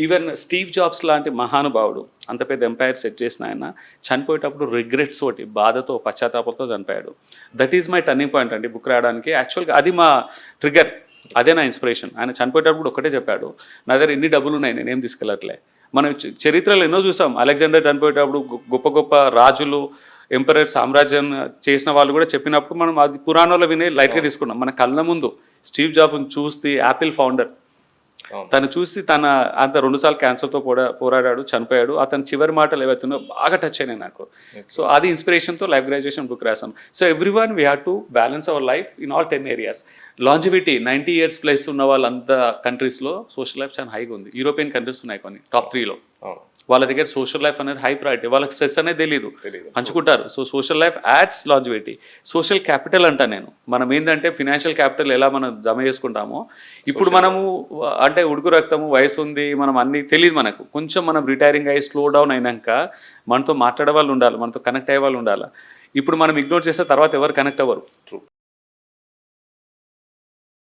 Even Steve jobs లాంటి మహానుభావుడు అంత పెద్ద ఎంపైర్ సెట్ చేసిన ఆయన చనిపోయేటప్పుడు రిగ్రెట్స్ తోటి బాధతో పశ్చాత్తాపంతో చనిపోయాడు. That is my turning point అండి బుక్ రాయడానికి. యాక్చువల్గా అది మా ట్రిగర్, అదే నా ఇన్స్పిరేషన్. ఆయన చనిపోయేటప్పుడు ఒకటే చెప్పాడు, నా దగ్గర ఎన్ని డబ్బులు ఉన్నాయి నేనేం తీసుకెళ్ళట్లే. మనం చరిత్రలో ఎన్నో చూసాం, అలెగ్జాండర్ చనిపోయేటప్పుడు గొప్ప గొప్ప రాజులు ఎంపరర్ సామ్రాజ్యం చేసిన వాళ్ళు కూడా చెప్పినప్పుడు మనం అది పురాణంలో వినే లైట్గా తీసుకున్నాం. మన కళ్ళ ముందు స్టీవ్ జాబ్ని చూసి యాపిల్ ఫౌండర్ తను చూసి తన అంత 2 సార్లు క్యాన్సర్తో పోరాడాడు, చనిపోయాడు. అతని చివరి మాటలు ఏవైతున్నాయో బాగా టచ్ అయినాయి నాకు. సో అది ఇన్స్పిరేషన్తో లైఫ్ గ్రాడ్యుయేషన్ బుక్ రాశాను. So every one we have to balance our life in all 10 areas. Longevity 90 years plus ఉన్న వాళ్ళంతా కంట్రీస్లో సోషల్ లైఫ్ చాలా హైగా ఉంది. యూరోపియన్ కంట్రీస్ ఉన్నాయి కొన్ని టాప్ 3లో. వాళ్ళ దగ్గర సోషల్ లైఫ్ అనేది హై ప్రయారిటీ, వాళ్ళకి స్ట్రెస్ అనేది తెలియదు, పంచుకుంటారు. So social life ads longevity. Social capital అంటా నేను. మనం ఏంటంటే ఫినాన్షియల్ క్యాపిటల్ ఎలా మనం జమ చేసుకుంటామో, ఇప్పుడు మనము అంటే ఉడుకు రక్తము, వయసు ఉంది, మనం అన్ని తెలియదు మనకు. కొంచెం మనం రిటైరింగ్ అయ్యి స్లో డౌన్ అయినాక మనతో మాట్లాడే వాళ్ళు ఉండాలి, మనతో కనెక్ట్ అయ్యే వాళ్ళు ఉండాలి. ఇప్పుడు మనం ఇగ్నోర్ చేస్తే తర్వాత ఎవరు కనెక్ట్ అవ్వరు. ట్రూ.